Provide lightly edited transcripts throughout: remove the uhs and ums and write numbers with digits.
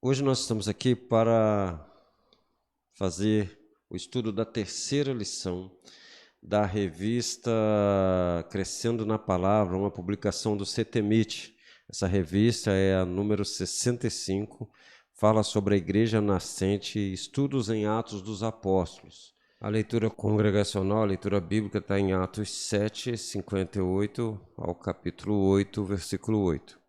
Hoje nós estamos aqui para fazer o estudo da terceira lição da revista Crescendo na Palavra, uma publicação do CETEMIT. Essa revista é a número 65, fala sobre a Igreja Nascente, estudos em Atos dos Apóstolos. A leitura congregacional, a leitura bíblica está em Atos 7, 58 ao capítulo 8, versículo 8.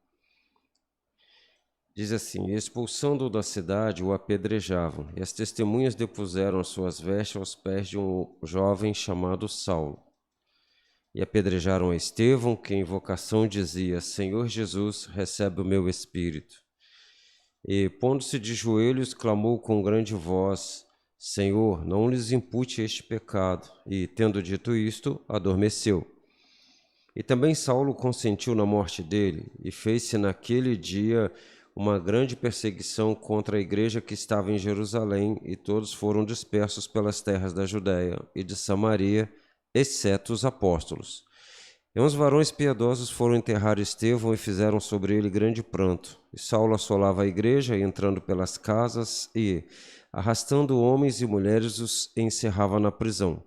Diz assim: expulsando-o da cidade, o apedrejavam, e as testemunhas depuseram as suas vestes aos pés de um jovem chamado Saulo. E apedrejaram a Estevão, que em invocação dizia: Senhor Jesus, recebe o meu espírito. E, pondo-se de joelhos, clamou com grande voz: Senhor, não lhes impute este pecado. E, tendo dito isto, adormeceu. E também Saulo consentiu na morte dele, e fez-se naquele dia uma grande perseguição contra a igreja que estava em Jerusalém, e todos foram dispersos pelas terras da Judéia e de Samaria, exceto os apóstolos. E uns varões piedosos foram enterrar Estevão e fizeram sobre ele grande pranto. E Saulo assolava a igreja, entrando pelas casas e, arrastando homens e mulheres, os encerrava na prisão.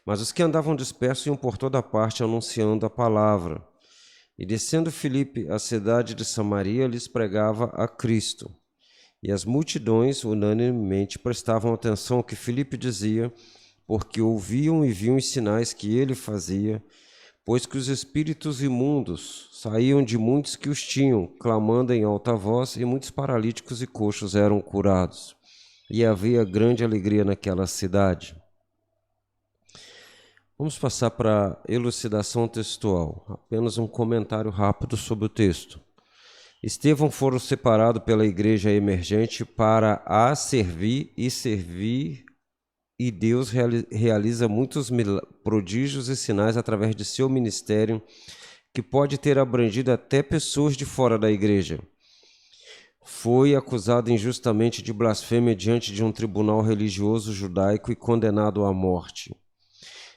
Mas os que andavam dispersos iam por toda parte anunciando a palavra. E descendo Filipe à cidade de Samaria, lhes pregava a Cristo. E as multidões unanimemente prestavam atenção ao que Filipe dizia, porque ouviam e viam os sinais que ele fazia, pois que os espíritos imundos saíam de muitos que os tinham, clamando em alta voz, e muitos paralíticos e coxos eram curados. E havia grande alegria naquela cidade. Vamos passar para a elucidação textual, apenas um comentário rápido sobre o texto. Estevão fora separado pela igreja emergente para a servir, e Deus realiza muitos prodígios e sinais através de seu ministério, que pode ter abrangido até pessoas de fora da igreja. Foi acusado injustamente de blasfêmia diante de um tribunal religioso judaico e condenado à morte.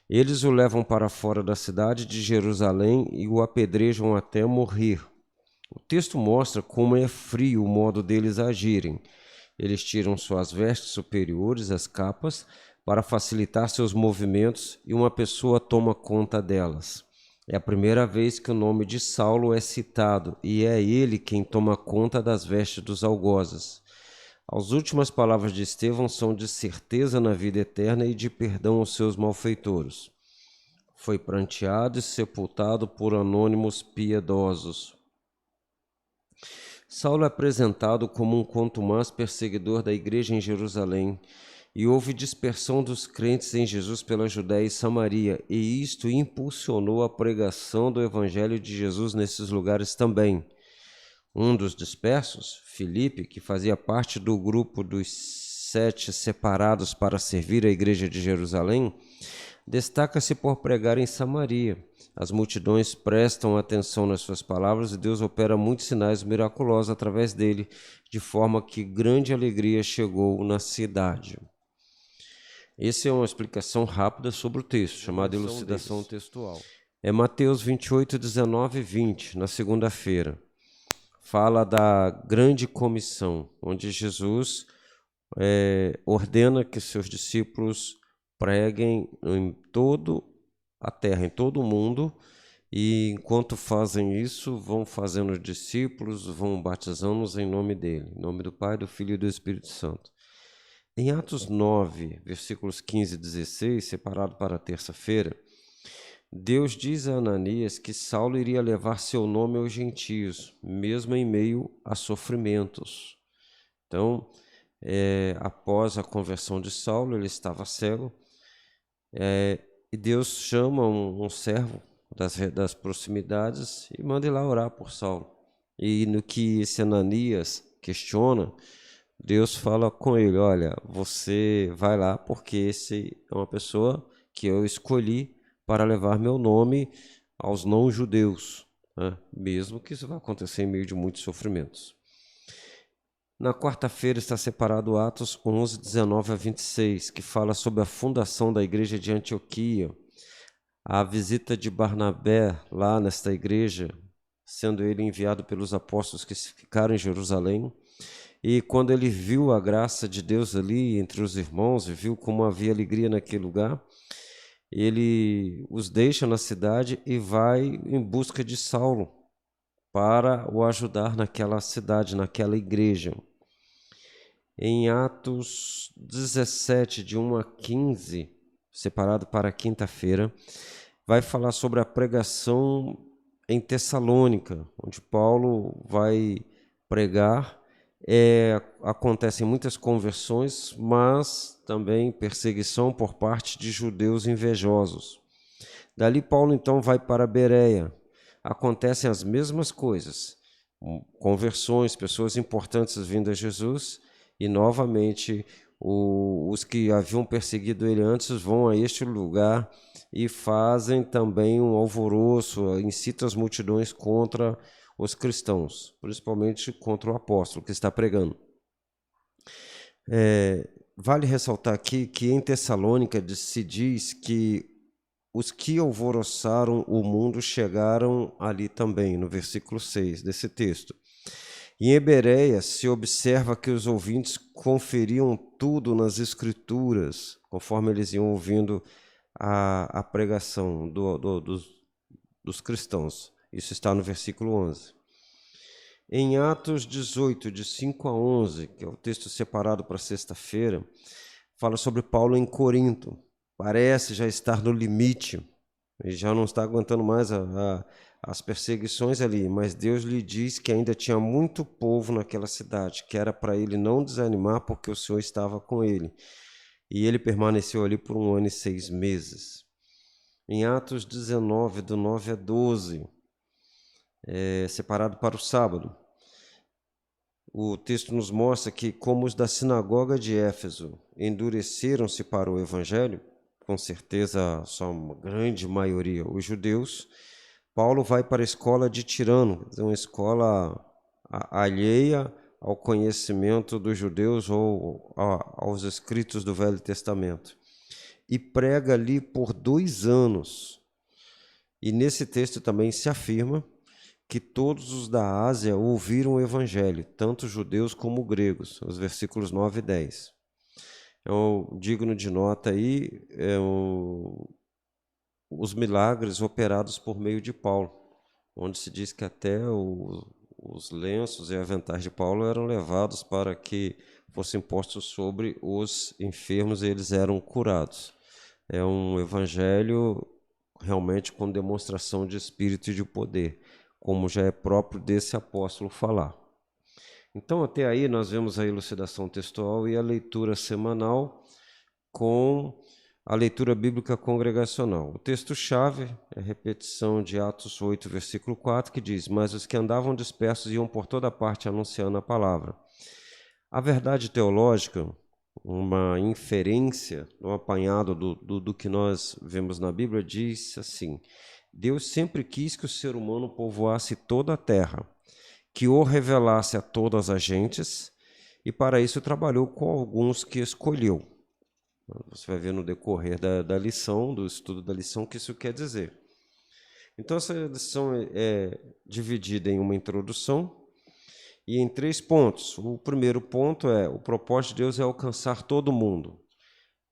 Eles o levam para fora da cidade de Jerusalém e o apedrejam até morrer. O texto mostra como é frio o modo deles agirem. Eles tiram suas vestes superiores, as capas, para facilitar seus movimentos, e uma pessoa toma conta delas. É a primeira vez que o nome de Saulo é citado, e é ele quem toma conta das vestes dos algozes. As últimas palavras de Estevão são de certeza na vida eterna e de perdão aos seus malfeitores. Foi pranteado e sepultado por anônimos piedosos. Saulo é apresentado como um contumaz perseguidor da igreja em Jerusalém, e houve dispersão dos crentes em Jesus pela Judéia e Samaria, e isto impulsionou a pregação do evangelho de Jesus nesses lugares também. Um dos dispersos, Filipe, que fazia parte do grupo dos 7 separados para servir a igreja de Jerusalém, destaca-se por pregar em Samaria. As multidões prestam atenção nas suas palavras e Deus opera muitos sinais miraculosos através dele, de forma que grande alegria chegou na cidade. Essa é uma explicação rápida sobre o texto, chamada elucidação textual. É Mateus 28, 19 e 20, na segunda-feira. Fala da grande comissão, onde Jesus ordena que seus discípulos preguem em toda a terra, em todo o mundo, e enquanto fazem isso, vão fazendo discípulos, vão batizando-os em nome dele, em nome do Pai, do Filho e do Espírito Santo. Em Atos 9, versículos 15 e 16, separado para a terça-feira, Deus diz a Ananias que Saulo iria levar seu nome aos gentios, mesmo em meio a sofrimentos. Então, após a conversão de Saulo, ele estava cego, e Deus chama um servo das proximidades e manda ir lá orar por Saulo. E no que esse Ananias questiona, Deus fala com ele: olha, você vai lá porque esse é uma pessoa que eu escolhi para levar meu nome aos não-judeus, né? Mesmo que isso vá acontecer em meio de muitos sofrimentos. Na quarta-feira está separado Atos 11, 19 a 26, que fala sobre a fundação da igreja de Antioquia, a visita de Barnabé lá nesta igreja, sendo ele enviado pelos apóstolos que ficaram em Jerusalém, E quando ele viu a graça de Deus ali entre os irmãos, e viu como havia alegria naquele lugar, ele os deixa na cidade e vai em busca de Saulo para o ajudar naquela cidade, naquela igreja. Em Atos 17, de 1 a 15, separado para quinta-feira, vai falar sobre a pregação em Tessalônica, onde Paulo vai pregar. Acontecem muitas conversões, mas também perseguição por parte de judeus invejosos. Dali Paulo então vai para Bereia. Acontecem as mesmas coisas, conversões, pessoas importantes vindo a Jesus, e novamente os que haviam perseguido ele antes vão a este lugar e fazem também um alvoroço, incitam as multidões contra os cristãos, principalmente contra o apóstolo que está pregando. Vale ressaltar aqui que em Tessalônica se diz que os que alvoroçaram o mundo chegaram ali também, no versículo 6 desse texto. Em Bereia se observa que os ouvintes conferiam tudo nas Escrituras, conforme eles iam ouvindo a pregação dos cristãos. Isso está no versículo 11. Em Atos 18, de 5 a 11, que é o texto separado para sexta-feira, fala sobre Paulo em Corinto. Parece já estar no limite, ele já não está aguentando mais as perseguições ali, mas Deus lhe diz que ainda tinha muito povo naquela cidade, que era para ele não desanimar, porque o Senhor estava com ele. E ele permaneceu ali por 1 ano e 6 meses. Em Atos 19, do 9 a 12, separado para o sábado, o texto nos mostra que, como os da sinagoga de Éfeso endureceram-se para o evangelho, com certeza só uma grande maioria os judeus, Paulo vai para a escola de Tirano, uma escola alheia ao conhecimento dos judeus ou aos escritos do Velho Testamento, e prega ali por 2 anos. E nesse texto também se afirma que todos os da Ásia ouviram o evangelho, tanto judeus como gregos, os versículos 9 e 10. Digno de nota aí os milagres operados por meio de Paulo, onde se diz que até os lenços e aventais de Paulo eram levados para que fossem postos sobre os enfermos e eles eram curados. É um evangelho realmente com demonstração de espírito e de poder, como já é próprio desse apóstolo falar. Então, até aí, nós vemos a elucidação textual e a leitura semanal com a leitura bíblica congregacional. O texto-chave é a repetição de Atos 8, versículo 4, que diz: mas os que andavam dispersos iam por toda parte anunciando a palavra. A verdade teológica, uma inferência, um apanhado do que nós vemos na Bíblia, diz assim: Deus sempre quis que o ser humano povoasse toda a terra, que o revelasse a todas as gentes, e para isso trabalhou com alguns que escolheu. Você vai ver no decorrer da lição, do estudo da lição, o que isso quer dizer. Então, essa lição é dividida em uma introdução e em 3 pontos. O primeiro ponto é: o propósito de Deus é alcançar todo mundo.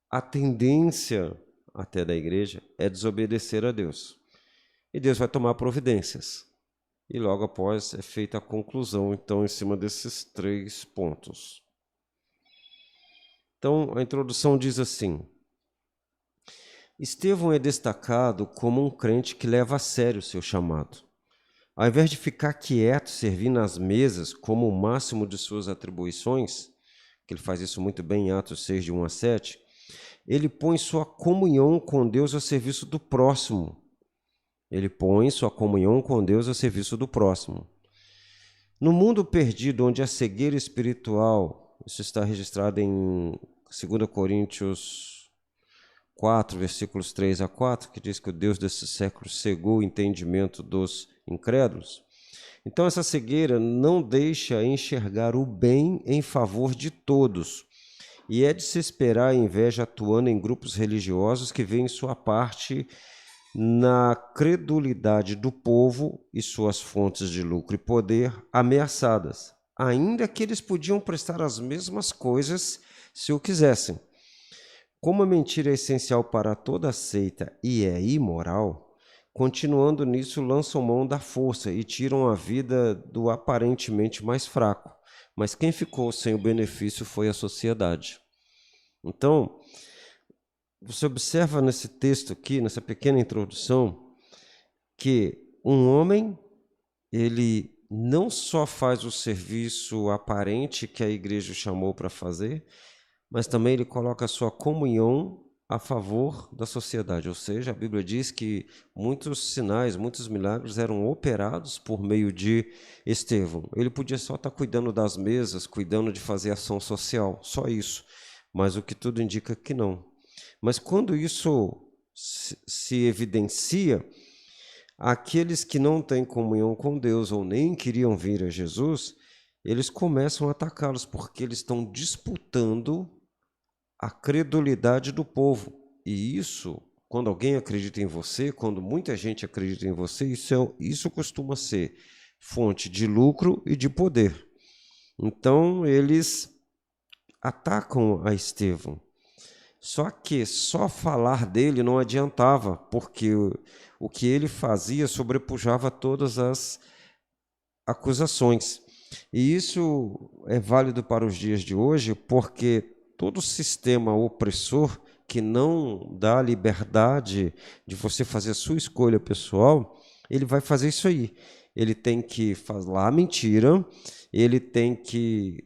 A tendência até da igreja é desobedecer a Deus. E Deus vai tomar providências. E logo após é feita a conclusão, então, em cima desses 3 pontos. Então, a introdução diz assim: Estevão é destacado como um crente que leva a sério o seu chamado. Ao invés de ficar quieto, servindo às mesas como o máximo de suas atribuições, que ele faz isso muito bem em Atos 6, de 1 a 7, ele põe sua comunhão com Deus ao serviço do próximo. Ele põe sua comunhão com Deus ao serviço do próximo. No mundo perdido, onde a cegueira espiritual, isso está registrado em 2 Coríntios 4, versículos 3 a 4, que diz que o Deus desse século cegou o entendimento dos incrédulos. Então, essa cegueira não deixa enxergar o bem em favor de todos. E é de se esperar a inveja atuando em grupos religiosos que veem sua parte na credulidade do povo e suas fontes de lucro e poder ameaçadas. ainda que eles podiam prestar as mesmas coisas se o quisessem. Como a mentira é essencial para toda seita e é imoral, continuando nisso, lançam mão da força e tiram a vida do aparentemente mais fraco. Mas quem ficou sem o benefício foi a sociedade. Então, você observa nesse texto aqui, nessa pequena introdução, que um homem, ele não só faz o serviço aparente que a igreja chamou para fazer, mas também ele coloca a sua comunhão a favor da sociedade. Ou seja, a Bíblia diz que muitos sinais, muitos milagres eram operados por meio de Estevão. Ele podia só estar cuidando das mesas, cuidando de fazer ação social, só isso. Mas o que tudo indica que não. Mas quando isso se evidencia, aqueles que não têm comunhão com Deus ou nem queriam vir a Jesus, eles começam a atacá-los, porque eles estão disputando a credulidade do povo. E isso, quando alguém acredita em você, quando muita gente acredita em você, isso costuma ser fonte de lucro e de poder. Então, eles atacam a Estevão. Só que só falar dele não adiantava, porque o que ele fazia sobrepujava todas as acusações. E isso é válido para os dias de hoje, porque todo sistema opressor que não dá liberdade de você fazer a sua escolha pessoal, ele vai fazer isso aí. Ele tem que falar mentira, ele tem que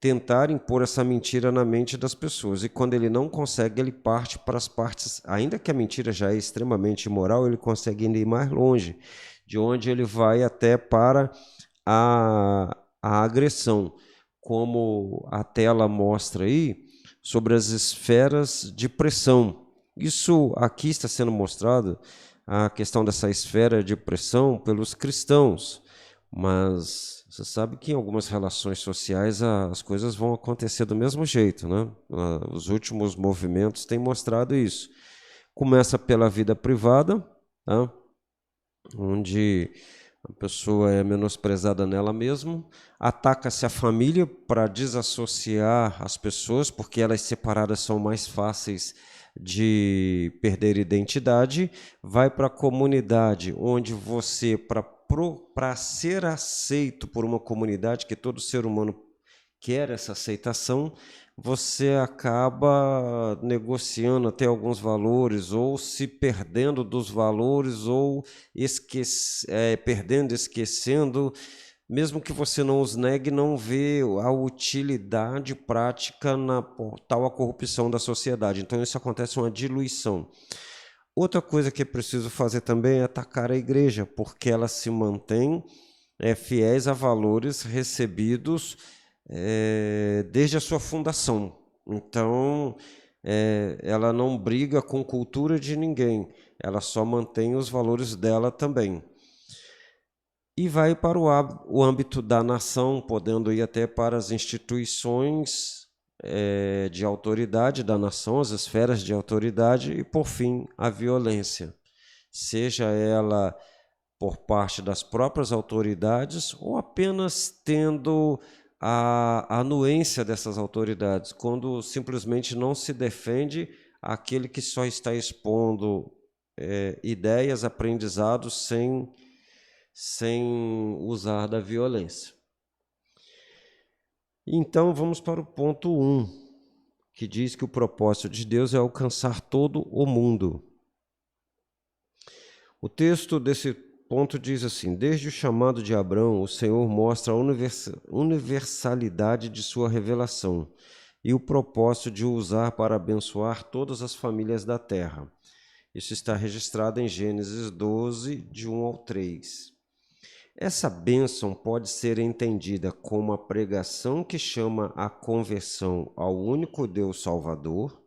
tentar impor essa mentira na mente das pessoas. E quando ele não consegue, ele parte para as partes, ainda que a mentira já é extremamente imoral, ele consegue ir mais longe, de onde ele vai até para a agressão, como a tela mostra aí, sobre as esferas de pressão. Isso aqui está sendo mostrado, a questão dessa esfera de pressão pelos cristãos, mas você sabe que em algumas relações sociais as coisas vão acontecer do mesmo jeito, né? Os últimos movimentos têm mostrado isso. Começa pela vida privada, tá? Onde a pessoa é menosprezada nela mesma, ataca-se a família para desassociar as pessoas, porque elas separadas são mais fáceis de perder identidade, vai para a comunidade, onde você, para ser aceito por uma comunidade, que todo ser humano quer essa aceitação, você acaba negociando até alguns valores, ou se perdendo dos valores, ou perdendo, esquecendo, mesmo que você não os negue, não vê a utilidade prática na tal a corrupção da sociedade. Então isso acontece uma diluição. Outra coisa que é preciso fazer também é atacar a igreja, porque ela se mantém fiéis a valores recebidos desde a sua fundação. Então, ela não briga com cultura de ninguém, ela só mantém os valores dela também. E vai para o âmbito da nação, podendo ir até para as instituições de autoridade da nação, as esferas de autoridade, e, por fim, a violência, seja ela por parte das próprias autoridades ou apenas tendo a anuência dessas autoridades, quando simplesmente não se defende aquele que só está expondo ideias, aprendizados sem usar da violência. Então vamos para o ponto 1, que diz que o propósito de Deus é alcançar todo o mundo. O texto desse ponto diz assim: desde o chamado de Abrão, o Senhor mostra a universalidade de sua revelação e o propósito de o usar para abençoar todas as famílias da terra. Isso está registrado em Gênesis 12, de 1 ao 3. Essa bênção pode ser entendida como a pregação que chama a conversão ao único Deus Salvador,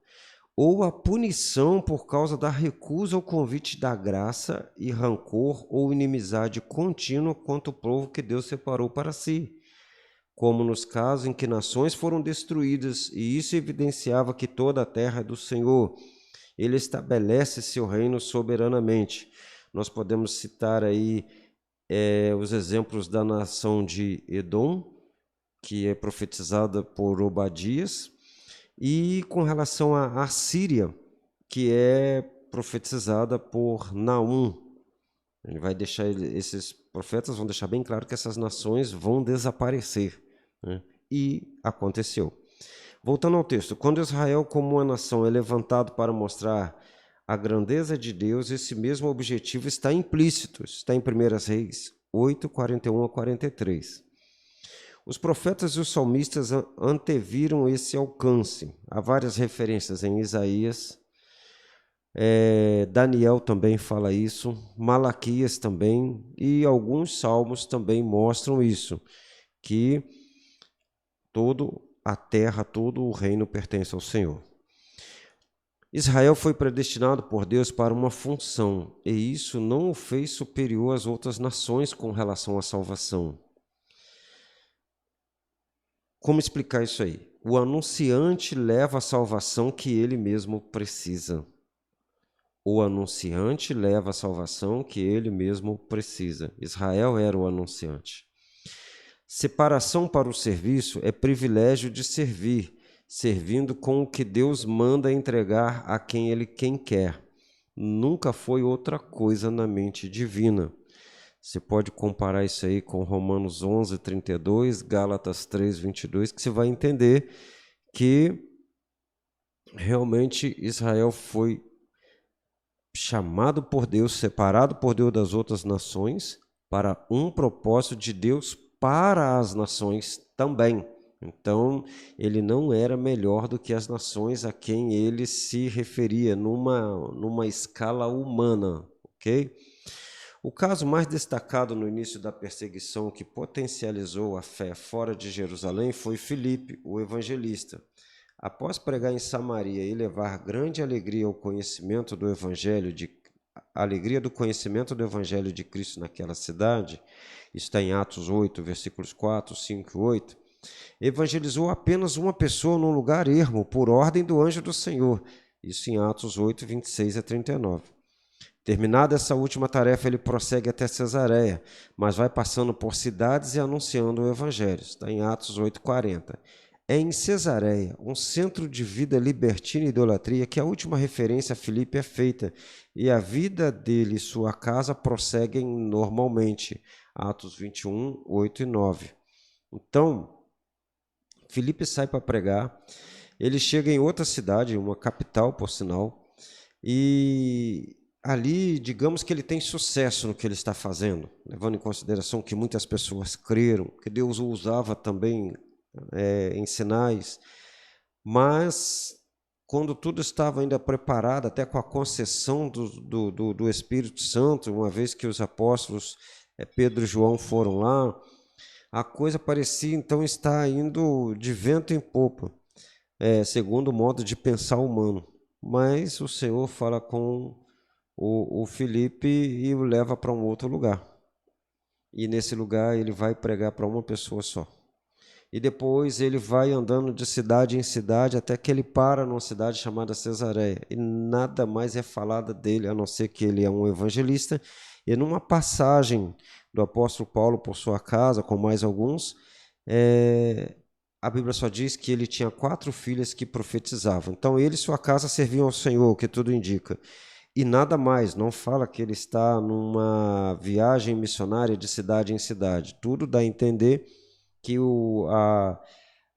ou a punição por causa da recusa ao convite da graça e rancor ou inimizade contínua contra o povo que Deus separou para si, como nos casos em que nações foram destruídas, e isso evidenciava que toda a terra é do Senhor. Ele estabelece seu reino soberanamente. Nós podemos citar aí os exemplos da nação de Edom, que é profetizada por Obadias, e com relação à Síria, que é profetizada por Naum. Ele vai deixar, esses profetas vão deixar bem claro que essas nações vão desaparecer, né? E aconteceu. Voltando ao texto, quando Israel como uma nação é levantado para mostrar a grandeza de Deus, esse mesmo objetivo está implícito, está em 1 Reis 8, 41 a 43. Os profetas e os salmistas anteviram esse alcance. Há várias referências em Isaías, Daniel também fala isso, Malaquias também, e alguns salmos também mostram isso, que toda a terra, todo o reino pertence ao Senhor. Israel foi predestinado por Deus para uma função, e isso não o fez superior às outras nações com relação à salvação. Como explicar isso aí? O anunciante leva a salvação que ele mesmo precisa. O anunciante leva a salvação que ele mesmo precisa. Israel era o anunciante. Separação para o serviço é privilégio de servir, servindo com o que Deus manda entregar a quem quer. Nunca foi outra coisa na mente divina. Você pode comparar isso aí com Romanos 11, 32, Gálatas 3, 22, que você vai entender que realmente Israel foi chamado por Deus, separado por Deus das outras nações, para um propósito de Deus para as nações também. Então, ele não era melhor do que as nações a quem ele se referia numa escala humana, ok? O caso mais destacado no início da perseguição que potencializou a fé fora de Jerusalém foi Filipe, o evangelista. Após pregar em Samaria e levar grande alegria ao conhecimento do Evangelho do Evangelho de Cristo naquela cidade, isso está em Atos 8, versículos 4, 5 e 8, evangelizou apenas uma pessoa num lugar ermo, por ordem do anjo do Senhor, isso em Atos 8, 26 a 39. Terminada essa última tarefa, ele prossegue até Cesareia, mas vai passando por cidades e anunciando o Evangelho, está em Atos 8, 40. É em Cesareia, um centro de vida libertina e idolatria, que a última referência a Filipe é feita, e a vida dele e sua casa prosseguem normalmente. Atos 21, 8 e 9. Então, Filipe sai para pregar, ele chega em outra cidade, uma capital, por sinal, e ali, digamos que ele tem sucesso no que ele está fazendo, levando em consideração que muitas pessoas creram, que Deus o usava também em sinais, mas quando tudo estava ainda preparado, até com a concessão do Espírito Santo, uma vez que os apóstolos Pedro e João foram lá, a coisa parecia então estar indo de vento em popa, segundo o modo de pensar humano. Mas o Senhor fala com o Filipe e o leva para um outro lugar. E nesse lugar ele vai pregar para uma pessoa só. E depois ele vai andando de cidade em cidade até que ele para numa cidade chamada Cesareia. E nada mais é falado dele, a não ser que ele é um evangelista. E numa passagem do apóstolo Paulo por sua casa, com mais alguns, a Bíblia só diz que ele tinha 4 filhas que profetizavam. Então ele e sua casa serviam ao Senhor, o que tudo indica. E nada mais, não fala que ele está numa viagem missionária de cidade em cidade. Tudo dá a entender que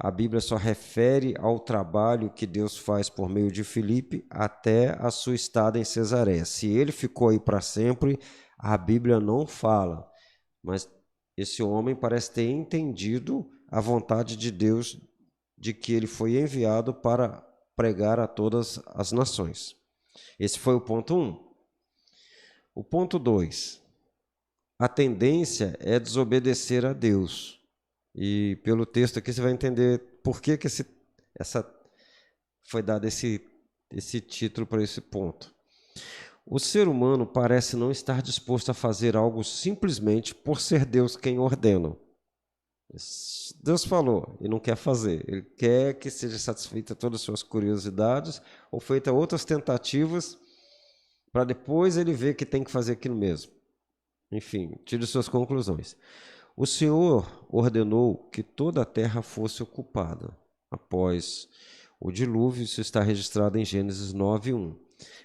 a Bíblia só refere ao trabalho que Deus faz por meio de Filipe até a sua estada em Cesareia. Se ele ficou aí para sempre, a Bíblia não fala. Mas esse homem parece ter entendido a vontade de Deus de que ele foi enviado para pregar a todas as nações. Esse foi o ponto 1. O ponto 2. A tendência é desobedecer a Deus. E pelo texto aqui você vai entender por que foi dado esse título para esse ponto. O ser humano parece não estar disposto a fazer algo simplesmente por ser Deus quem ordena. Deus falou e não quer fazer. Ele quer que seja satisfeita todas as suas curiosidades ou feitas outras tentativas para depois ele ver que tem que fazer aquilo mesmo. Enfim, tire suas conclusões. O Senhor ordenou que toda a terra fosse ocupada após o dilúvio. Isso está registrado em Gênesis 9:1.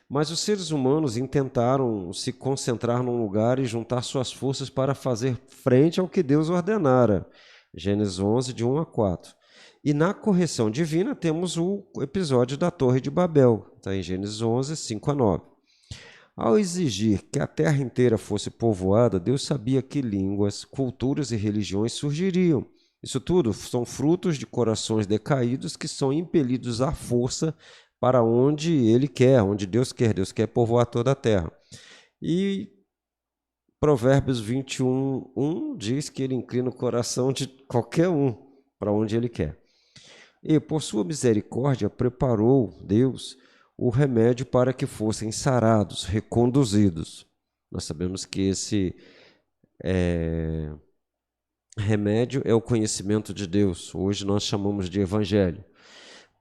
Mas os seres humanos intentaram se concentrar num lugar e juntar suas forças para fazer frente ao que Deus ordenara. Gênesis 11, de 1 a 4. E na correção divina temos o episódio da Torre de Babel, está em Gênesis 11, 5 a 9. Ao exigir que a terra inteira fosse povoada, Deus sabia que línguas, culturas e religiões surgiriam. Isso tudo são frutos de corações decaídos que são impelidos à força para onde Ele quer, onde Deus quer. Deus quer povoar toda a terra. E Provérbios 21:1 diz que Ele inclina o coração de qualquer um para onde Ele quer. E, por sua misericórdia, preparou Deus o remédio para que fossem sarados, reconduzidos. Nós sabemos que esse remédio é o conhecimento de Deus. Hoje nós chamamos de evangelho.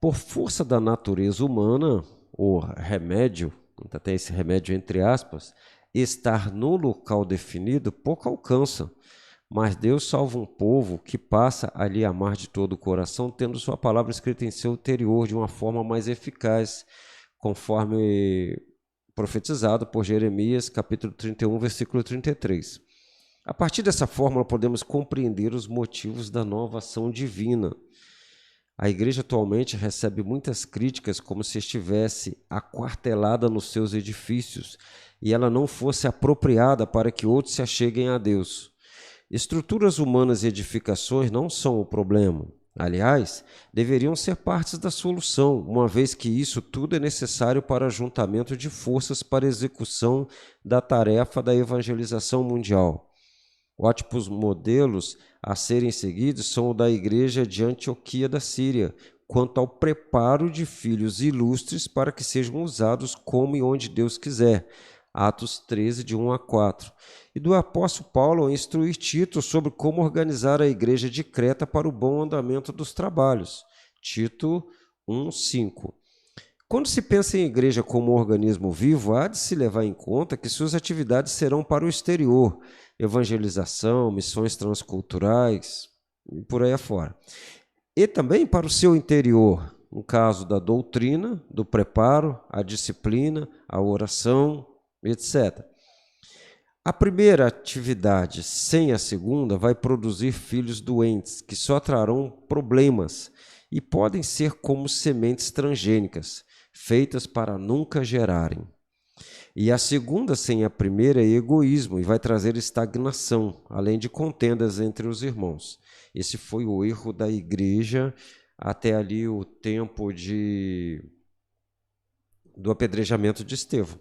Por força da natureza humana, o remédio, até esse remédio entre aspas, estar no local definido pouco alcança. Mas Deus salva um povo que passa a lhe amar de todo o coração, tendo sua palavra escrita em seu interior de uma forma mais eficaz, conforme profetizado por Jeremias, capítulo 31, versículo 33. A partir dessa fórmula, podemos compreender os motivos da nova ação divina. A igreja atualmente recebe muitas críticas como se estivesse aquartelada nos seus edifícios e ela não fosse apropriada para que outros se acheguem a Deus. Estruturas humanas e edificações não são o problema. Aliás, deveriam ser partes da solução, uma vez que isso tudo é necessário para o ajuntamento de forças para a execução da tarefa da evangelização mundial. Ótimos modelos a serem seguidos são o da igreja de Antioquia da Síria, quanto ao preparo de filhos ilustres para que sejam usados como e onde Deus quiser. Atos 13, de 1 a 4. E do apóstolo Paulo a instruir Tito sobre como organizar a igreja de Creta para o bom andamento dos trabalhos. Tito 1, 5. Quando se pensa em igreja como organismo vivo, há de se levar em conta que suas atividades serão para o exterior, evangelização, missões transculturais e por aí afora. E também para o seu interior, no caso da doutrina, do preparo, a disciplina, a oração, etc. A primeira atividade sem a segunda vai produzir filhos doentes, que só trarão problemas e podem ser como sementes transgênicas, feitas para nunca gerarem. E a segunda sem a primeira é egoísmo e vai trazer estagnação, além de contendas entre os irmãos. Esse foi o erro da igreja até ali o tempo do apedrejamento de Estevão.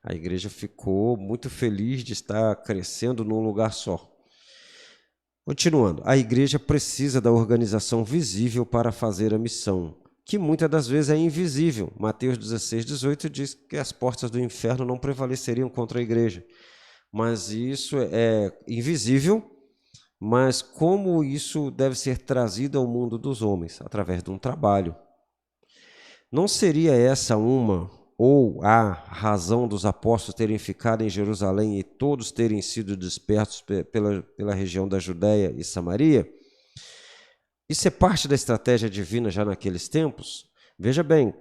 A igreja ficou muito feliz de estar crescendo num lugar só. Continuando, a igreja precisa da organização visível para fazer a missão, que muitas das vezes é invisível. Mateus 16:18 diz que as portas do inferno não prevaleceriam contra a igreja. Mas isso é invisível, mas como isso deve ser trazido ao mundo dos homens? Através de um trabalho. Não seria essa uma ou a razão dos apóstolos terem ficado em Jerusalém e todos terem sido dispersos pela região da Judéia e Samaria? Isso é parte da estratégia divina já naqueles tempos? Veja bem,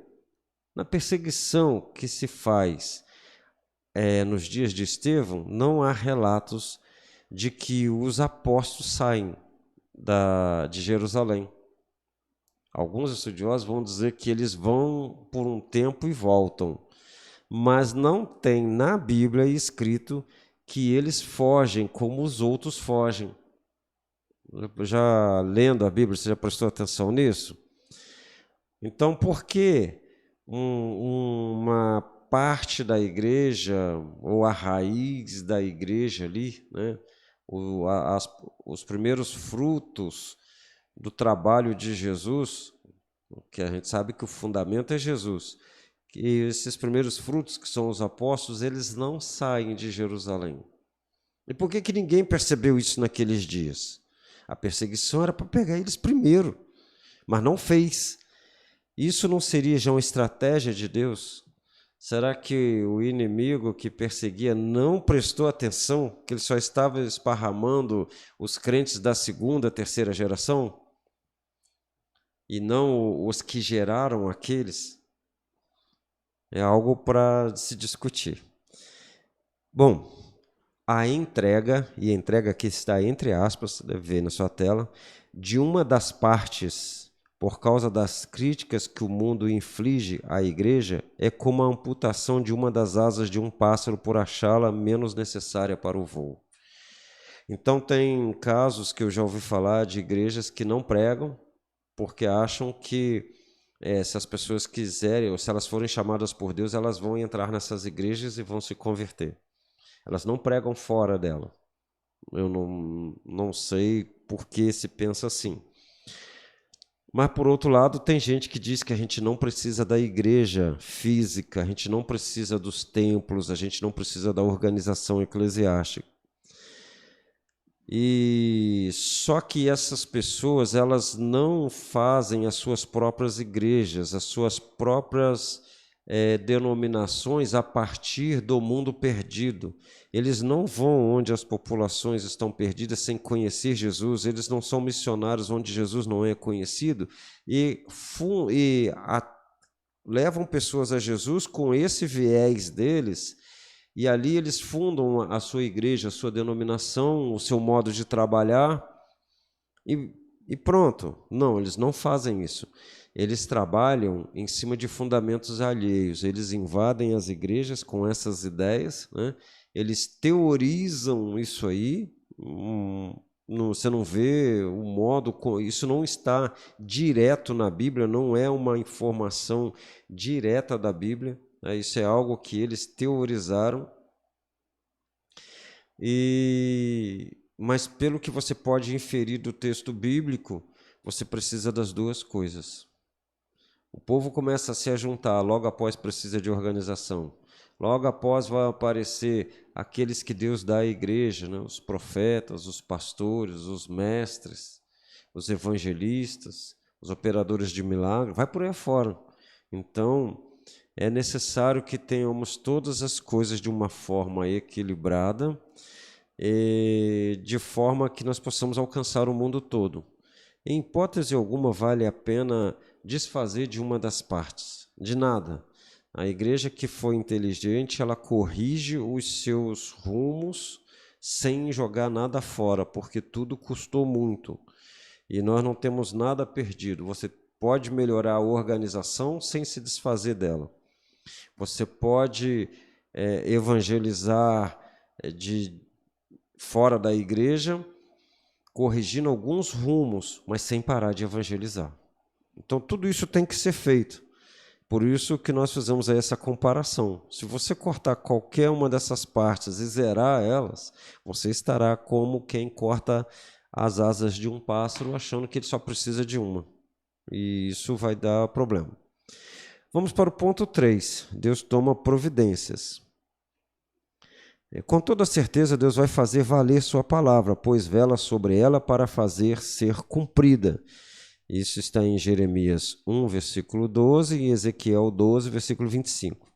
na perseguição que se faz nos dias de Estevão, não há relatos de que os apóstolos saem de Jerusalém. Alguns estudiosos vão dizer que eles vão por um tempo e voltam, mas não tem na Bíblia escrito que eles fogem como os outros fogem. Já lendo a Bíblia, você já prestou atenção nisso? Então, por que uma parte da igreja, ou a raiz da igreja ali, né, os primeiros frutos do trabalho de Jesus, que a gente sabe que o fundamento é Jesus, que esses primeiros frutos, que são os apóstolos, eles não saem de Jerusalém. E por que ninguém percebeu isso naqueles dias? A perseguição era para pegar eles primeiro, mas não fez. Isso não seria já uma estratégia de Deus? Será que o inimigo que perseguia não prestou atenção, que ele só estava esparramando os crentes da segunda, terceira geração? E não os que geraram aqueles? É algo para se discutir. Bom, a entrega, e a entrega aqui está entre aspas, deve ver na sua tela, de uma das partes, por causa das críticas que o mundo inflige à igreja, é como a amputação de uma das asas de um pássaro por achá-la menos necessária para o voo. Então tem casos que eu já ouvi falar de igrejas que não pregam, porque acham que se as pessoas quiserem, ou se elas forem chamadas por Deus, elas vão entrar nessas igrejas e vão se converter. Elas não pregam fora dela. Eu não sei por que se pensa assim. Mas, por outro lado, tem gente que diz que a gente não precisa da igreja física, a gente não precisa dos templos, a gente não precisa da organização eclesiástica. E só que essas pessoas, elas não fazem as suas próprias igrejas, as suas próprias denominações a partir do mundo perdido. Eles não vão onde as populações estão perdidas sem conhecer Jesus, eles não são missionários onde Jesus não é conhecido e levam pessoas a Jesus com esse viés deles, e ali eles fundam a sua igreja, a sua denominação, o seu modo de trabalhar e pronto. Não, eles não fazem isso. Eles trabalham em cima de fundamentos alheios, eles invadem as igrejas com essas ideias, né? Eles teorizam isso aí, você não vê o modo, isso não está direto na Bíblia, não é uma informação direta da Bíblia, né? Isso é algo que eles teorizaram, mas pelo que você pode inferir do texto bíblico, você precisa das duas coisas. O povo começa a se juntar, logo após precisa de organização. Logo após vai aparecer aqueles que Deus dá à igreja, né? Os profetas, os pastores, os mestres, os evangelistas, os operadores de milagres, vai por aí afora. Então, é necessário que tenhamos todas as coisas de uma forma equilibrada, de forma que nós possamos alcançar o mundo todo. Em hipótese alguma vale a pena desfazer de uma das partes, de nada. A igreja que foi inteligente, ela corrige os seus rumos sem jogar nada fora, porque tudo custou muito e nós não temos nada perdido. Você pode melhorar a organização sem se desfazer dela. Você pode evangelizar de fora da igreja, corrigindo alguns rumos, mas sem parar de evangelizar. Então, tudo isso tem que ser feito. Por isso que nós fizemos aí essa comparação. Se você cortar qualquer uma dessas partes e zerar elas, você estará como quem corta as asas de um pássaro, achando que ele só precisa de uma. E isso vai dar problema. Vamos para o ponto 3. Deus toma providências. Com toda certeza, Deus vai fazer valer sua palavra, pois vela sobre ela para fazer ser cumprida. Isso está em Jeremias 1, versículo 12 e Ezequiel 12, versículo 25.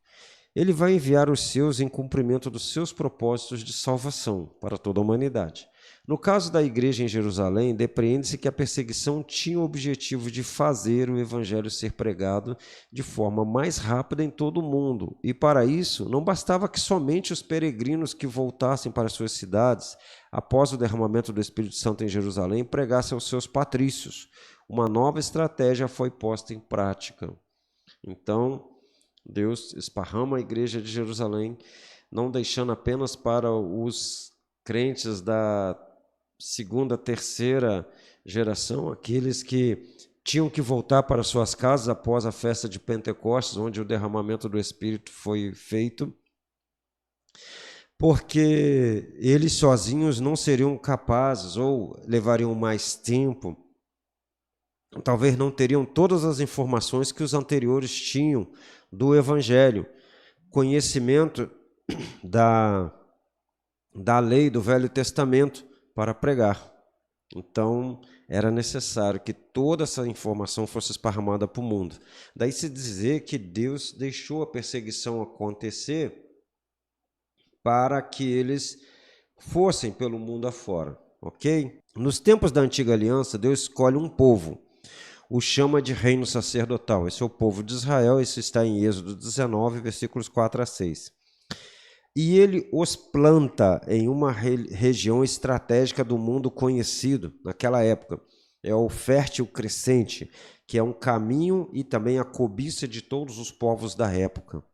Ele vai enviar os seus em cumprimento dos seus propósitos de salvação para toda a humanidade. No caso da igreja em Jerusalém, depreende-se que a perseguição tinha o objetivo de fazer o evangelho ser pregado de forma mais rápida em todo o mundo. E para isso, não bastava que somente os peregrinos que voltassem para suas cidades, após o derramamento do Espírito Santo em Jerusalém, pregassem aos seus patrícios. Uma nova estratégia foi posta em prática. Então, Deus esparrama a igreja de Jerusalém, não deixando apenas para os crentes da segunda, terceira geração, aqueles que tinham que voltar para suas casas após a festa de Pentecostes, onde o derramamento do Espírito foi feito, porque eles sozinhos não seriam capazes ou levariam mais tempo, talvez não teriam todas as informações que os anteriores tinham do Evangelho, conhecimento da lei do Velho Testamento para pregar. Então, era necessário que toda essa informação fosse esparramada para o mundo. Daí se dizer que Deus deixou a perseguição acontecer para que eles fossem pelo mundo afora, ok? Nos tempos da antiga aliança, Deus escolhe um povo, o chama de reino sacerdotal. Esse é o povo de Israel, isso está em Êxodo 19, versículos 4 a 6. E ele os planta em uma região estratégica do mundo conhecido naquela época. É o fértil crescente, que é um caminho e também a cobiça de todos os povos da época.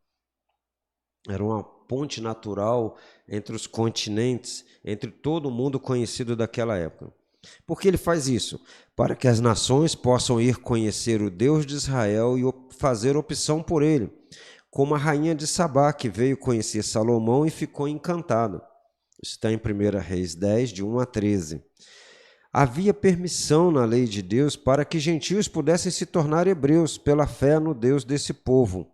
Era uma ponte natural entre os continentes, entre todo o mundo conhecido daquela época. Por que ele faz isso? Para que as nações possam ir conhecer o Deus de Israel e fazer opção por ele, como a rainha de Sabá, que veio conhecer Salomão e ficou encantada. Isso está em 1 Reis 10, de 1 a 13. Havia permissão na lei de Deus para que gentios pudessem se tornar hebreus pela fé no Deus desse povo.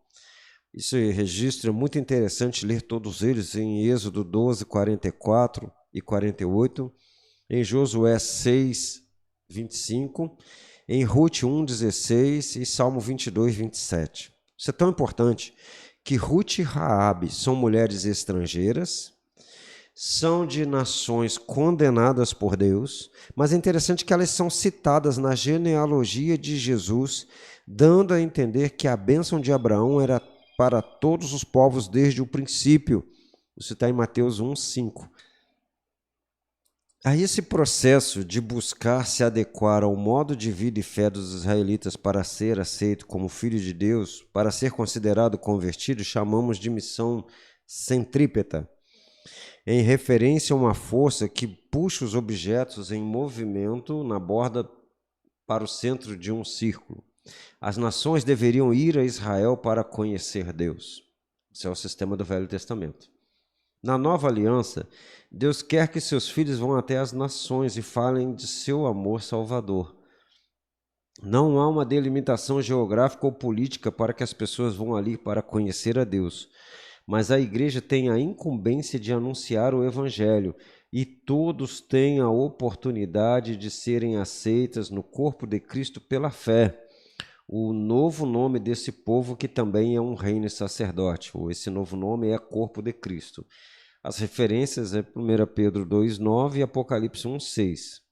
Esse registro é muito interessante ler todos eles em Êxodo 12, 44 e 48, em Josué 6, 25, em Rute 1, 16 e Salmo 22, 27. Isso é tão importante que Rute e Raabe são mulheres estrangeiras, são de nações condenadas por Deus, mas é interessante que elas são citadas na genealogia de Jesus, dando a entender que a bênção de Abraão era para todos os povos desde o princípio. Isso está em Mateus 1, 5. Aí esse processo de buscar se adequar ao modo de vida e fé dos israelitas para ser aceito como filho de Deus, para ser considerado convertido, chamamos de missão centrípeta, em referência a uma força que puxa os objetos em movimento na borda para o centro de um círculo. As nações deveriam ir a Israel para conhecer Deus. Esse é o sistema do Velho Testamento. Na Nova Aliança, Deus quer que seus filhos vão até as nações e falem de seu amor salvador. Não há uma delimitação geográfica ou política para que as pessoas vão ali para conhecer a Deus, mas a igreja tem a incumbência de anunciar o Evangelho e todos têm a oportunidade de serem aceitas no corpo de Cristo pela fé. O novo nome desse povo, que também é um reino e sacerdote, ou esse novo nome é corpo de Cristo. As referências é 1 Pedro 2,9 e Apocalipse 1,6.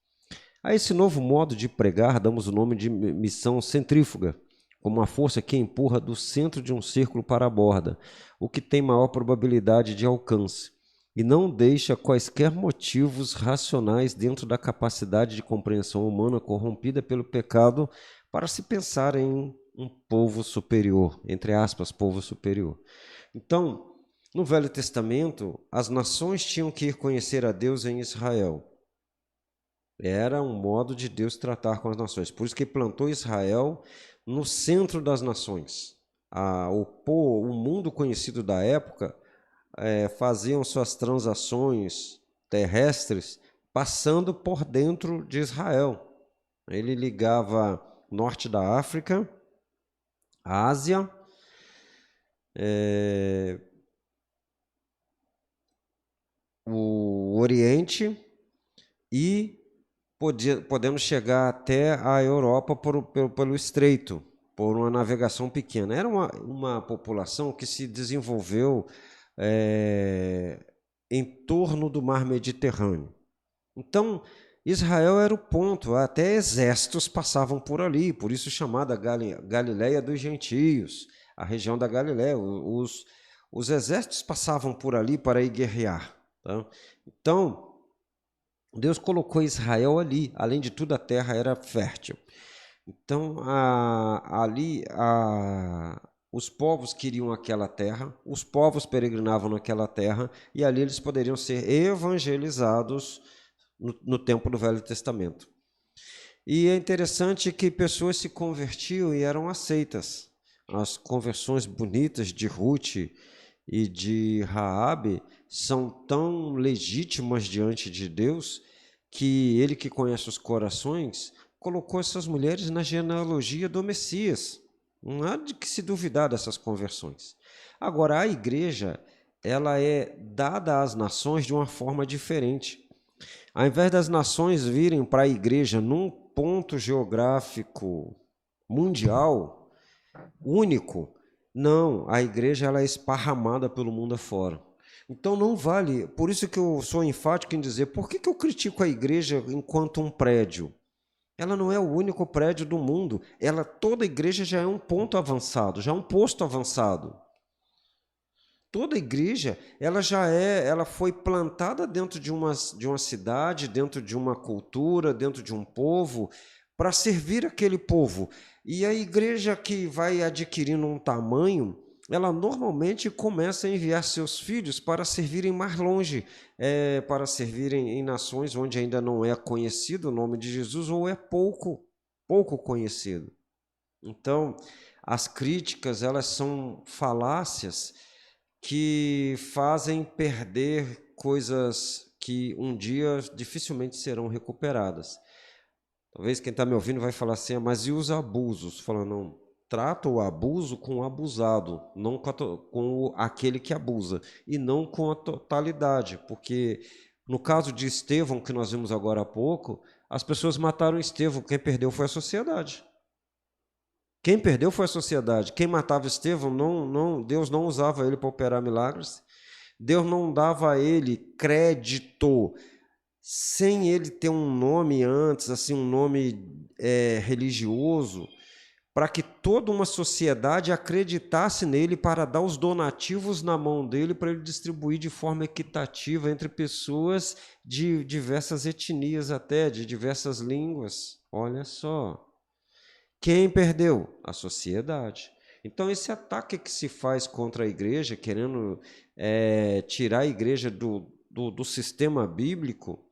A esse novo modo de pregar damos o nome de missão centrífuga, como uma força que empurra do centro de um círculo para a borda, o que tem maior probabilidade de alcance, e não deixa quaisquer motivos racionais dentro da capacidade de compreensão humana corrompida pelo pecado para se pensar em um povo superior, entre aspas, povo superior. Então, no Velho Testamento, as nações tinham que ir conhecer a Deus em Israel. Era um modo de Deus tratar com as nações. Por isso que plantou Israel no centro das nações. O mundo conhecido da época faziam suas transações terrestres passando por dentro de Israel. Ele ligava norte da África, Ásia, o Oriente e podemos chegar até a Europa pelo estreito, por uma navegação pequena. Era uma população que se desenvolveu em torno do mar Mediterrâneo. Então, Israel era o ponto, até exércitos passavam por ali, por isso chamada Galileia dos Gentios, a região da Galileia. Os exércitos passavam por ali para ir guerrear. Tá? Então, Deus colocou Israel ali, além de tudo a terra era fértil. Então, os povos queriam aquela terra, os povos peregrinavam naquela terra, e ali eles poderiam ser evangelizados no tempo do Velho Testamento. E é interessante que pessoas se convertiam e eram aceitas. As conversões bonitas de Rute e de Raabe são tão legítimas diante de Deus que ele, que conhece os corações, colocou essas mulheres na genealogia do Messias. Não há de que se duvidar dessas conversões. Agora, a igreja, ela é dada às nações de uma forma diferente. Ao invés das nações virem para a igreja num ponto geográfico mundial único. Não, a igreja ela é esparramada pelo mundo afora. Então não vale, por isso que eu sou enfático em dizer, por que eu critico a igreja enquanto um prédio? Ela não é o único prédio do mundo, toda igreja já é um ponto avançado, já é um posto avançado. Toda igreja, ela foi plantada dentro de uma cidade, dentro de uma cultura, dentro de um povo, para servir aquele povo. E a igreja que vai adquirindo um tamanho, ela normalmente começa a enviar seus filhos para servirem mais longe, para servirem em nações onde ainda não é conhecido o nome de Jesus ou é pouco conhecido. Então, as críticas, elas são falácias que fazem perder coisas que um dia dificilmente serão recuperadas. Talvez quem está me ouvindo vai falar assim, mas e os abusos? Falando, não, trata o abuso com o abusado, não com aquele que abusa, e não com a totalidade, porque no caso de Estevão, que nós vimos agora há pouco, as pessoas mataram Estevão, quem perdeu foi a sociedade. Quem perdeu foi a sociedade. Quem matava Estevão, Deus não usava ele para operar milagres. Deus não dava a ele crédito, sem ele ter um nome antes, assim, um nome religioso, para que toda uma sociedade acreditasse nele para dar os donativos na mão dele, para ele distribuir de forma equitativa entre pessoas de diversas etnias até, de diversas línguas. Olha só. Quem perdeu? A sociedade. Então, esse ataque que se faz contra a igreja, querendo tirar a igreja do sistema bíblico,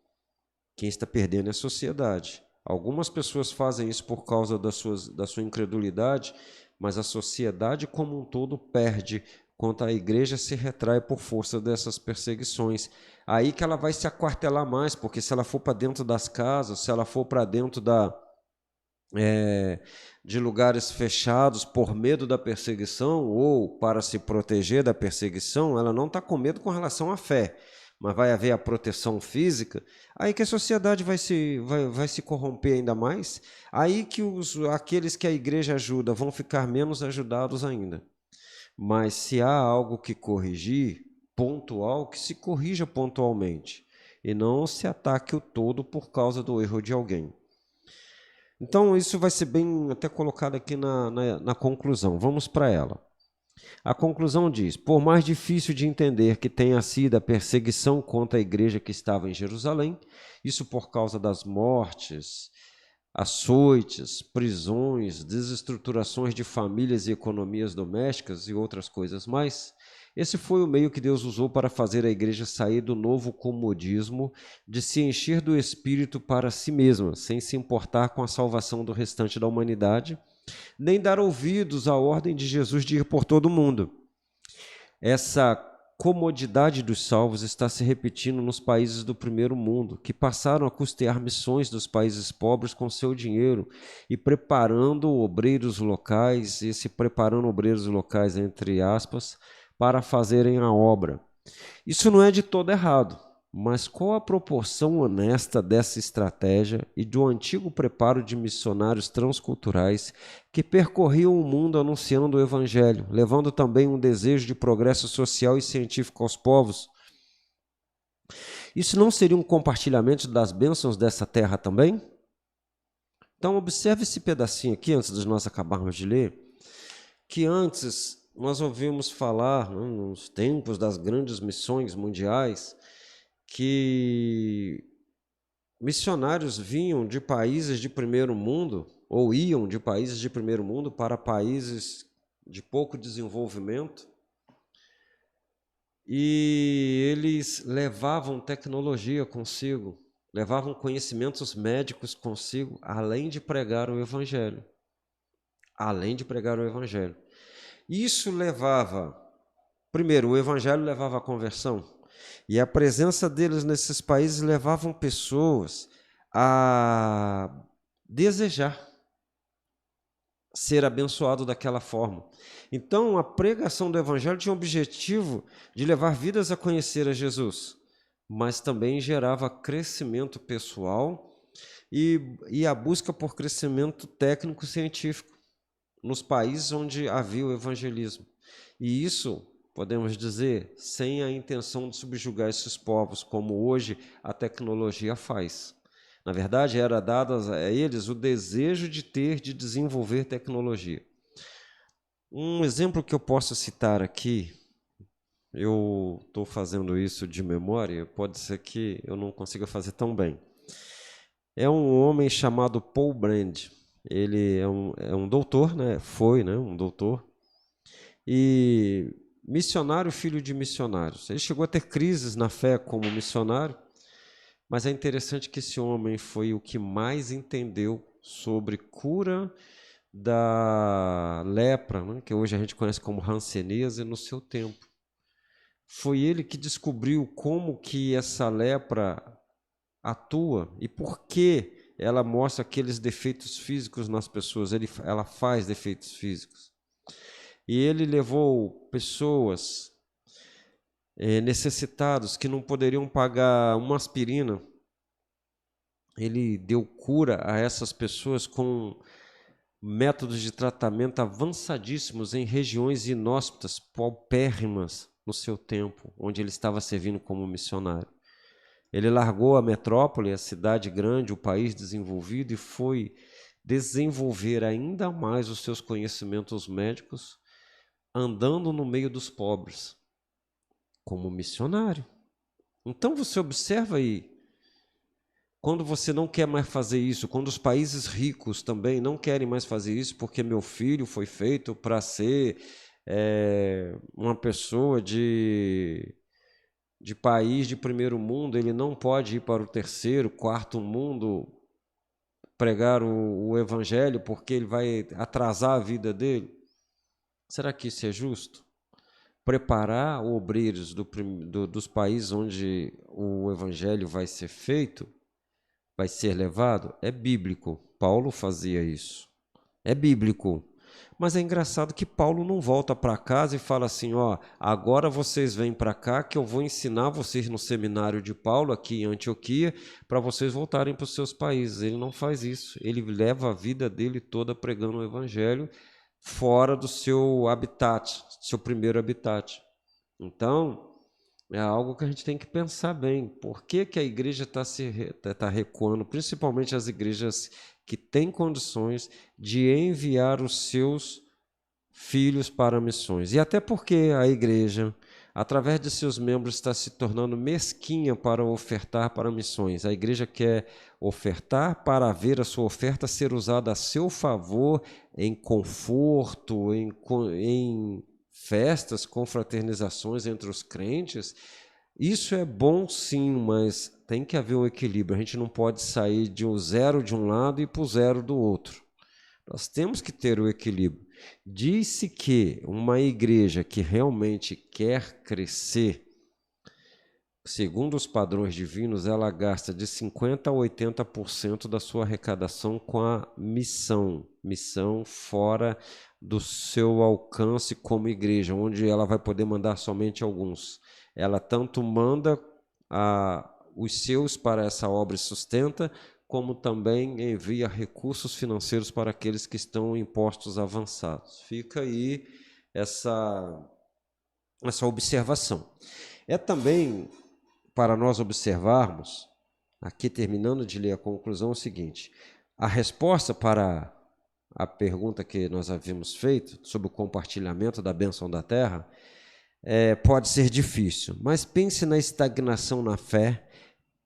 quem está perdendo é a sociedade. Algumas pessoas fazem isso por causa da sua incredulidade, mas a sociedade como um todo perde, quanto a igreja se retrai por força dessas perseguições. Aí que ela vai se aquartelar mais, porque se ela for para dentro das casas, se ela for para dentro de lugares fechados por medo da perseguição ou para se proteger da perseguição, ela não está com medo com relação à fé, mas vai haver a proteção física, aí que a sociedade vai se corromper ainda mais, aí que aqueles que a igreja ajuda vão ficar menos ajudados ainda. Mas se há algo que corrigir, pontual, que se corrija pontualmente, e não se ataque o todo por causa do erro de alguém. Então, isso vai ser bem até colocado aqui na conclusão. Vamos para ela. A conclusão diz, por mais difícil de entender que tenha sido a perseguição contra a igreja que estava em Jerusalém, isso por causa das mortes, açoites, prisões, desestruturações de famílias e economias domésticas e outras coisas mais, esse foi o meio que Deus usou para fazer a igreja sair do novo comodismo de se encher do Espírito para si mesma, sem se importar com a salvação do restante da humanidade, nem dar ouvidos à ordem de Jesus de ir por todo o mundo. Essa comodidade dos salvos está se repetindo nos países do primeiro mundo, que passaram a custear missões dos países pobres com seu dinheiro e preparando obreiros locais, entre aspas, para fazerem a obra. Isso não é de todo errado, mas qual a proporção honesta dessa estratégia e do antigo preparo de missionários transculturais que percorriam o mundo anunciando o Evangelho, levando também um desejo de progresso social e científico aos povos? Isso não seria um compartilhamento das bênçãos dessa terra também? Então, observe esse pedacinho aqui, antes de nós acabarmos de ler, que antes nós ouvimos falar, nos tempos das grandes missões mundiais, que missionários vinham de países de primeiro mundo, ou iam de países de primeiro mundo para países de pouco desenvolvimento, e eles levavam tecnologia consigo, levavam conhecimentos médicos consigo, além de pregar o Evangelho. Isso levava, primeiro, o Evangelho levava à conversão, e a presença deles nesses países levavam pessoas a desejar ser abençoado daquela forma. Então, a pregação do Evangelho tinha o objetivo de levar vidas a conhecer a Jesus, mas também gerava crescimento pessoal e a busca por crescimento técnico-científico nos países onde havia o evangelismo. E isso, podemos dizer, sem a intenção de subjugar esses povos, como hoje a tecnologia faz. Na verdade, era dado a eles o desejo de desenvolver tecnologia. Um exemplo que eu posso citar aqui, eu estou fazendo isso de memória, pode ser que eu não consiga fazer tão bem. É um homem chamado Paul Brand. Ele é um doutor, né? Foi, né? Um doutor. E missionário, filho de missionários. Ele chegou a ter crises na fé como missionário, mas é interessante que esse homem foi o que mais entendeu sobre cura da lepra, né? Que hoje a gente conhece como hanseníase, no seu tempo. Foi ele que descobriu como que essa lepra atua e por que ela mostra aqueles defeitos físicos nas pessoas. Ela faz defeitos físicos. E ele levou pessoas necessitados que não poderiam pagar uma aspirina. Ele deu cura a essas pessoas com métodos de tratamento avançadíssimos em regiões inóspitas, paupérrimas no seu tempo, onde ele estava servindo como missionário. Ele largou a metrópole, a cidade grande, o país desenvolvido, e foi desenvolver ainda mais os seus conhecimentos médicos, andando no meio dos pobres, como missionário. Então você observa aí, quando você não quer mais fazer isso, quando os países ricos também não querem mais fazer isso, porque meu filho foi feito para ser uma pessoa de país de primeiro mundo, ele não pode ir para o terceiro, quarto mundo pregar o evangelho, porque ele vai atrasar a vida dele. Será que isso é justo? Preparar obreiros dos países onde o evangelho vai ser feito, vai ser levado, é bíblico. Paulo fazia isso. É bíblico. Mas é engraçado que Paulo não volta para casa e fala assim, ó, agora vocês vêm para cá que eu vou ensinar vocês no seminário de Paulo, aqui em Antioquia, para vocês voltarem para os seus países. Ele não faz isso. Ele leva a vida dele toda pregando o evangelho fora do seu habitat, seu primeiro habitat. Então, é algo que a gente tem que pensar bem. Por que a igreja está recuando, principalmente as igrejas que têm condições de enviar os seus filhos para missões? E até porque a igreja, através de seus membros, está se tornando mesquinha para ofertar para missões. A igreja quer ofertar para ver a sua oferta ser usada a seu favor em conforto, em festas, confraternizações entre os crentes. Isso é bom sim, mas tem que haver um equilíbrio. A gente não pode sair de um zero de um lado e para o zero do outro. Nós temos que ter o equilíbrio. Diz-se que uma igreja que realmente quer crescer, segundo os padrões divinos, ela gasta de 50% a 80% da sua arrecadação com a missão fora do seu alcance como igreja, onde ela vai poder mandar somente alguns. Ela tanto manda os seus para essa obra e sustenta, como também envia recursos financeiros para aqueles que estão em postos avançados. Fica aí essa observação. É também para nós observarmos, aqui terminando de ler a conclusão, o seguinte: a resposta para a pergunta que nós havíamos feito sobre o compartilhamento da bênção da terra pode ser difícil, mas pense na estagnação na fé,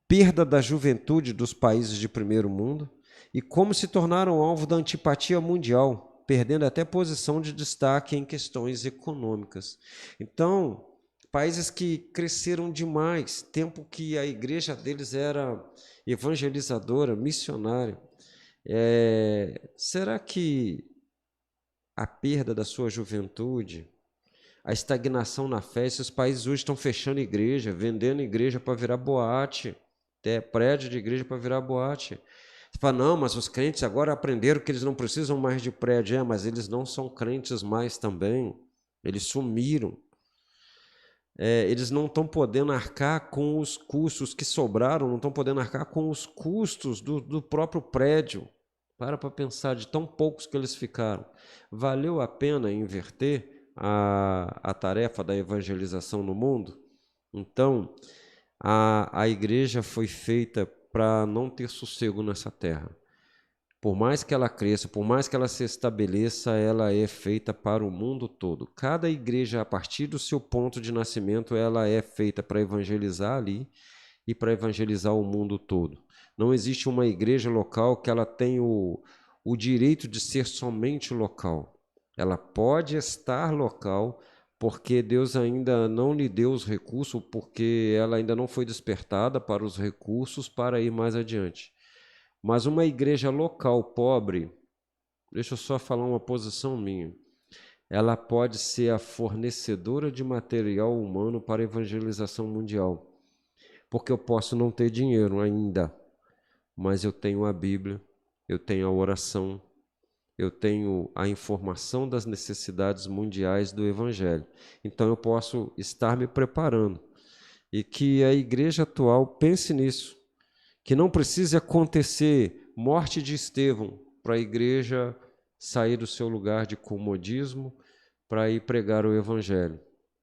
perda da juventude dos países de primeiro mundo e como se tornaram alvo da antipatia mundial, perdendo até posição de destaque em questões econômicas. Então, países que cresceram demais, tempo que a igreja deles era evangelizadora, missionária. Será que a perda da sua juventude, a estagnação na fé, esses países hoje estão fechando igreja, vendendo igreja para virar boate, prédio de igreja para virar boate? Você fala, não, mas os crentes agora aprenderam que eles não precisam mais de prédio. Mas eles não são crentes mais também, eles sumiram. eles não estão podendo arcar com os custos que sobraram, não estão podendo arcar com os custos do próprio prédio. Para pensar, de tão poucos que eles ficaram. Valeu a pena inverter a tarefa da evangelização no mundo? Então, a igreja foi feita para não ter sossego nessa terra. Por mais que ela cresça, por mais que ela se estabeleça, ela é feita para o mundo todo. Cada igreja, a partir do seu ponto de nascimento, ela é feita para evangelizar ali e para evangelizar o mundo todo. Não existe uma igreja local que ela tenha o direito de ser somente local. Ela pode estar local porque Deus ainda não lhe deu os recursos, porque ela ainda não foi despertada para os recursos para ir mais adiante. Mas uma igreja local pobre, deixa eu só falar uma posição minha, ela pode ser a fornecedora de material humano para a evangelização mundial. Porque eu posso não ter dinheiro ainda, mas eu tenho a Bíblia, eu tenho a oração, eu tenho a informação das necessidades mundiais do Evangelho. Então eu posso estar me preparando. E que a igreja atual pense nisso, que não precise acontecer morte de Estevão para a igreja sair do seu lugar de comodismo para ir pregar o Evangelho.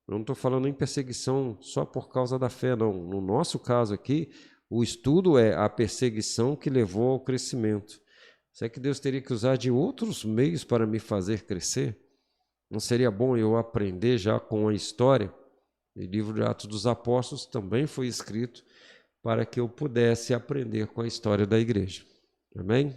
Eu não estou falando em perseguição só por causa da fé, não. No nosso caso aqui, o estudo é a perseguição que levou ao crescimento. Será que Deus teria que usar de outros meios para me fazer crescer? Não seria bom eu aprender já com a história? O livro de Atos dos Apóstolos também foi escrito para que eu pudesse aprender com a história da igreja. Amém?